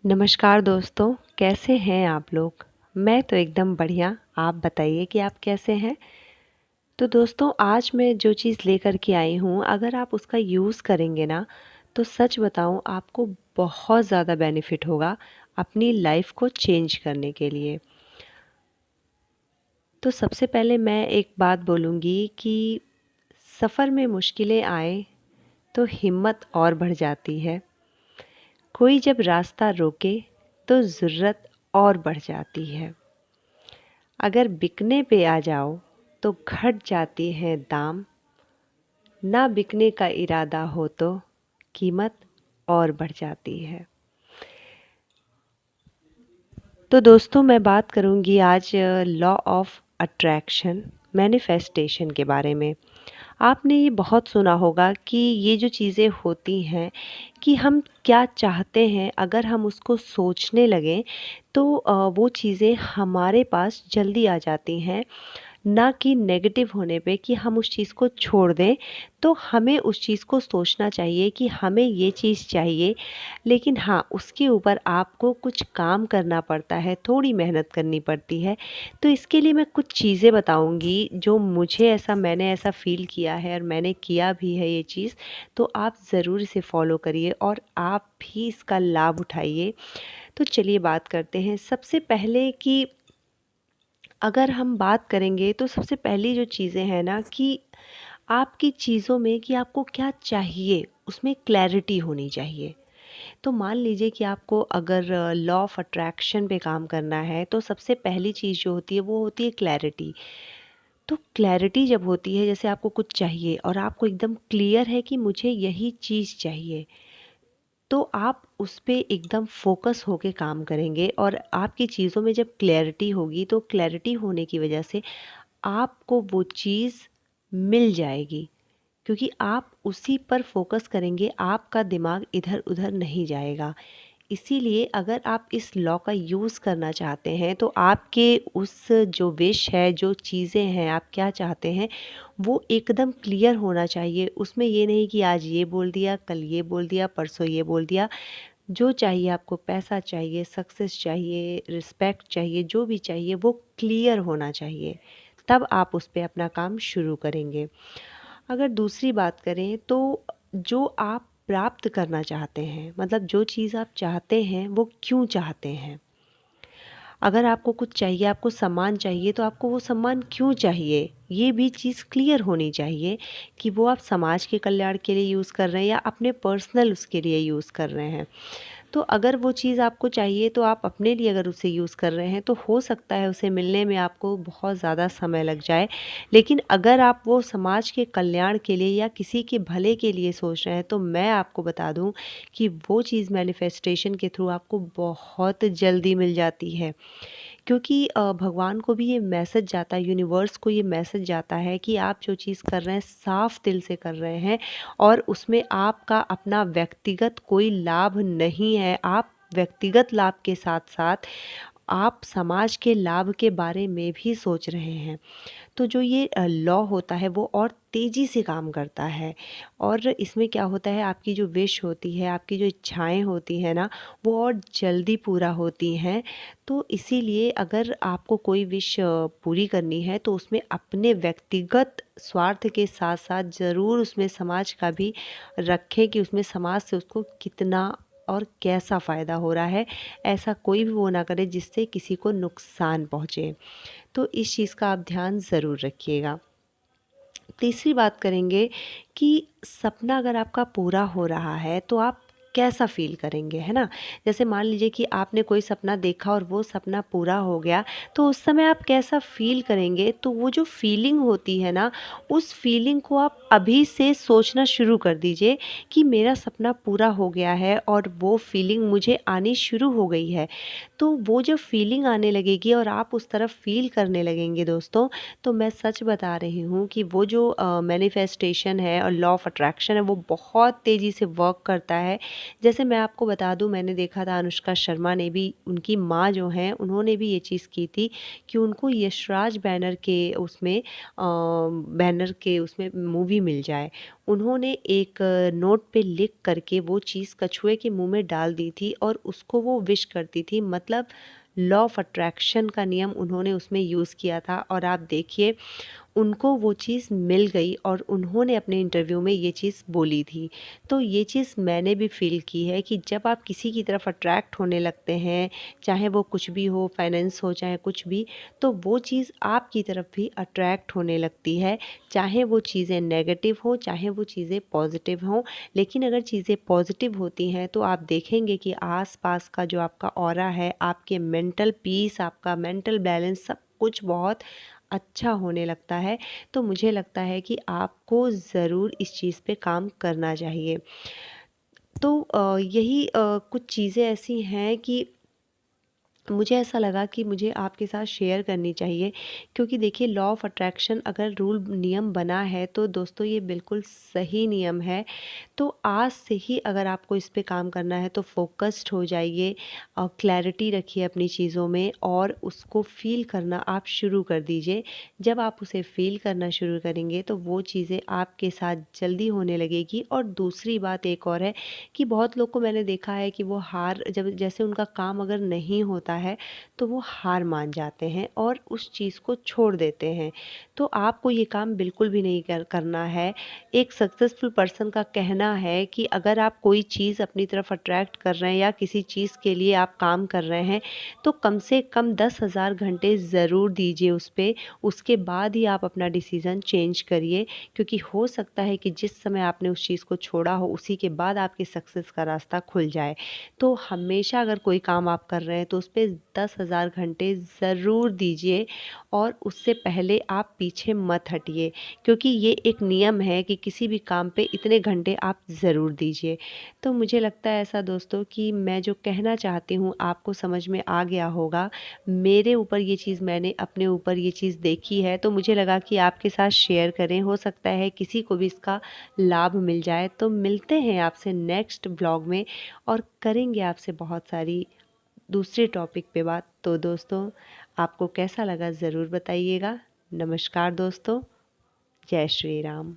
नमस्कार दोस्तों, कैसे हैं आप लोग? मैं तो एकदम बढ़िया, आप बताइए कि आप कैसे हैं? तो दोस्तों आज मैं जो चीज़ लेकर के आई हूँ, अगर आप उसका यूज़ करेंगे ना, तो सच बताऊँ आपको बहुत ज़्यादा बेनिफिट होगा अपनी लाइफ़ को चेंज करने के लिए। तो सबसे पहले मैं एक बात बोलूँगी कि सफ़र में मुश्किलें आएँ, तो हिम्मत और बढ़ जाती है। कोई जब रास्ता रोके, तो ज़रूरत और बढ़ जाती है। अगर बिकने पे आ जाओ तो घट जाती हैं दाम, ना बिकने का इरादा हो तो कीमत और बढ़ जाती है। तो दोस्तों मैं बात करूंगी आज लॉ ऑफ अट्रैक्शन मैनिफेस्टेशन के बारे में। आपने ये बहुत सुना होगा कि ये जो चीज़ें होती हैं कि हम क्या चाहते हैं, अगर हम उसको सोचने लगें तो वो चीज़ें हमारे पास जल्दी आ जाती हैं, ना कि नेगेटिव होने पे कि हम उस चीज़ को छोड़ दें। तो हमें उस चीज़ को सोचना चाहिए कि हमें ये चीज़ चाहिए, लेकिन हाँ, उसके ऊपर आपको कुछ काम करना पड़ता है, थोड़ी मेहनत करनी पड़ती है। तो इसके लिए मैं कुछ चीज़ें बताऊँगी जो मैंने ऐसा फ़ील किया है और मैंने किया भी है ये चीज़। तो आप ज़रूर इसे फ़ॉलो करिए और आप भी इसका लाभ उठाइए। तो चलिए बात करते हैं। सबसे पहले कि अगर हम बात करेंगे तो सबसे पहली जो चीज़ें हैं ना कि आपकी चीज़ों में कि आपको क्या चाहिए, उसमें क्लैरिटी होनी चाहिए। तो मान लीजिए कि आपको अगर लॉ ऑफ अट्रैक्शन पे काम करना है, तो सबसे पहली चीज़ जो होती है वो होती है क्लैरिटी। तो क्लैरिटी जब होती है, जैसे आपको कुछ चाहिए और आपको एकदम क्लियर है कि मुझे यही चीज़ चाहिए, तो आप उस पे एकदम फ़ोकस होके काम करेंगे और आपकी चीज़ों में जब क्लैरिटी होगी, तो क्लैरिटी होने की वजह से आपको वो चीज़ मिल जाएगी, क्योंकि आप उसी पर फ़ोकस करेंगे, आपका दिमाग इधर-उधर नहीं जाएगा। इसीलिए अगर आप इस लॉ का यूज़ करना चाहते हैं, तो आपके उस जो विश है, जो चीज़ें हैं, आप क्या चाहते हैं, वो एकदम क्लियर होना चाहिए। उसमें ये नहीं कि आज ये बोल दिया, कल ये बोल दिया, परसों ये बोल दिया। जो चाहिए आपको, पैसा चाहिए, सक्सेस चाहिए, रिस्पेक्ट चाहिए, जो भी चाहिए वो क्लियर होना चाहिए। तब आप उस पे अपना काम शुरू करेंगे। अगर दूसरी बात करें तो जो आप प्राप्त करना चाहते हैं, मतलब जो चीज़ आप चाहते हैं वो क्यों चाहते हैं? अगर आपको कुछ चाहिए, आपको सम्मान चाहिए, तो आपको वो सम्मान क्यों चाहिए? ये भी चीज़ क्लियर होनी चाहिए कि वो आप समाज के कल्याण के लिए यूज़ कर रहे हैं या अपने पर्सनल उसके लिए यूज़ कर रहे हैं। तो अगर वो चीज़ आपको चाहिए, तो आप अपने लिए अगर उसे यूज़ कर रहे हैं, तो हो सकता है उसे मिलने में आपको बहुत ज़्यादा समय लग जाए। लेकिन अगर आप वो समाज के कल्याण के लिए या किसी के भले के लिए सोच रहे हैं, तो मैं आपको बता दूँ कि वो चीज़ मैनिफेस्टेशन के थ्रू आपको बहुत जल्दी मिल जाती है। क्योंकि भगवान को भी ये मैसेज जाता है, यूनिवर्स को ये मैसेज जाता है कि आप जो चीज़ कर रहे हैं साफ दिल से कर रहे हैं और उसमें आपका अपना व्यक्तिगत कोई लाभ नहीं है। आप व्यक्तिगत लाभ के साथ साथ आप समाज के लाभ के बारे में भी सोच रहे हैं। तो जो ये लॉ होता है वो और तेज़ी से काम करता है और इसमें क्या होता है, आपकी जो विश होती है, आपकी जो इच्छाएं होती हैं ना, वो और जल्दी पूरा होती हैं। तो इसीलिए अगर आपको कोई विश पूरी करनी है, तो उसमें अपने व्यक्तिगत स्वार्थ के साथ साथ ज़रूर उसमें समाज का भी रखें कि उसमें समाज से उसको कितना और कैसा फ़ायदा हो रहा है। ऐसा कोई भी वो ना करे जिससे किसी को नुकसान पहुँचे। तो इस चीज़ का आप ध्यान ज़रूर रखिएगा। तीसरी बात करेंगे कि सपना अगर आपका पूरा हो रहा है, तो आप कैसा फ़ील करेंगे, है ना? जैसे मान लीजिए कि आपने कोई सपना देखा और वो सपना पूरा हो गया, तो उस समय आप कैसा फ़ील करेंगे? तो वो जो फ़ीलिंग होती है ना, उस फ़ीलिंग को आप अभी से सोचना शुरू कर दीजिए कि मेरा सपना पूरा हो गया है और वो फ़ीलिंग मुझे आनी शुरू हो गई है। तो वो जब फ़ीलिंग आने लगेगी और आप उस तरफ फ़ील करने लगेंगे दोस्तों, तो मैं सच बता रही हूँ कि वो जो मैनिफेस्टेशन है और लॉ ऑफ अट्रैक्शन है, वो बहुत तेज़ी से वर्क करता है। जैसे मैं आपको बता दूँ, मैंने देखा था अनुष्का शर्मा ने भी, उनकी माँ जो हैं उन्होंने भी ये चीज़ की थी कि उनको यशराज बैनर के उसमें मूवी भी मिल जाए। उन्होंने एक नोट पे लिख करके वो चीज़ कछुए के मुँह में डाल दी थी और उसको वो विश करती थी, मतलब लॉ ऑफ अट्रैक्शन का नियम उन्होंने उसमें यूज़ किया था और आप देखिए उनको वो चीज़ मिल गई और उन्होंने अपने इंटरव्यू में ये चीज़ बोली थी। तो ये चीज़ मैंने भी फ़ील की है कि जब आप किसी की तरफ अट्रैक्ट होने लगते हैं, चाहे वो कुछ भी हो, फाइनेंस हो, चाहे कुछ भी, तो वो चीज़ आपकी तरफ भी अट्रैक्ट होने लगती है। चाहे वो चीज़ें नेगेटिव हो, चाहे वो चीज़ें पॉज़िटिव हों। लेकिन अगर चीज़ें पॉज़िटिव होती हैं तो आप देखेंगे कि आस-पास का जो आपका ऑरा है, आपके मेंटल पीस, आपका मेंटल बैलेंस सब कुछ बहुत अच्छा होने लगता है। तो मुझे लगता है कि आपको ज़रूर इस चीज़ पे काम करना चाहिए। तो यही कुछ चीज़ें ऐसी हैं कि मुझे ऐसा लगा कि मुझे आपके साथ शेयर करनी चाहिए, क्योंकि देखिए लॉ ऑफ अट्रैक्शन अगर रूल नियम बना है तो दोस्तों ये बिल्कुल सही नियम है। तो आज से ही अगर आपको इस पे काम करना है तो फ़ोकस्ड हो जाइए और क्लैरिटी रखिए अपनी चीज़ों में और उसको फ़ील करना आप शुरू कर दीजिए। जब आप उसे फ़ील करना शुरू करेंगे तो वो चीज़ें आपके साथ जल्दी होने लगेगी। और दूसरी बात एक और है कि बहुत लोग को मैंने देखा है कि वो हार जब जैसे उनका काम अगर नहीं होता है तो वो हार मान जाते हैं और उस चीज़ को छोड़ देते हैं। तो आपको ये काम बिल्कुल भी नहीं करना है। एक सक्सेसफुल पर्सन का कहना है कि अगर आप कोई चीज़ अपनी तरफ अट्रैक्ट कर रहे हैं या किसी चीज़ के लिए आप काम कर रहे हैं तो कम से कम 10,000 घंटे ज़रूर दीजिए उस पे। उसके बाद ही आप अपना डिसीज़न चेंज करिए, क्योंकि हो सकता है कि जिस समय आपने उस चीज़ को छोड़ा हो उसी के बाद आपके सक्सेस का रास्ता खुल जाए। तो हमेशा अगर कोई काम आप कर रहे हैं तो उस पे 10,000 घंटे ज़रूर दीजिए और उससे पहले आप पीछे मत हटिए, क्योंकि ये एक नियम है कि किसी भी काम पे इतने घंटे आप ज़रूर दीजिए। तो मुझे लगता है ऐसा दोस्तों कि मैं जो कहना चाहती हूँ आपको समझ में आ गया होगा। मेरे ऊपर ये चीज़ मैंने अपने ऊपर ये चीज़ देखी है तो मुझे लगा कि आपके साथ शेयर करें, हो सकता है किसी को भी इसका लाभ मिल जाए। तो मिलते हैं आपसे नेक्स्ट ब्लॉग में और करेंगे आपसे बहुत सारी दूसरे टॉपिक पे बात। तो दोस्तों आपको कैसा लगा ज़रूर बताइएगा। नमस्कार दोस्तों, जय श्री राम।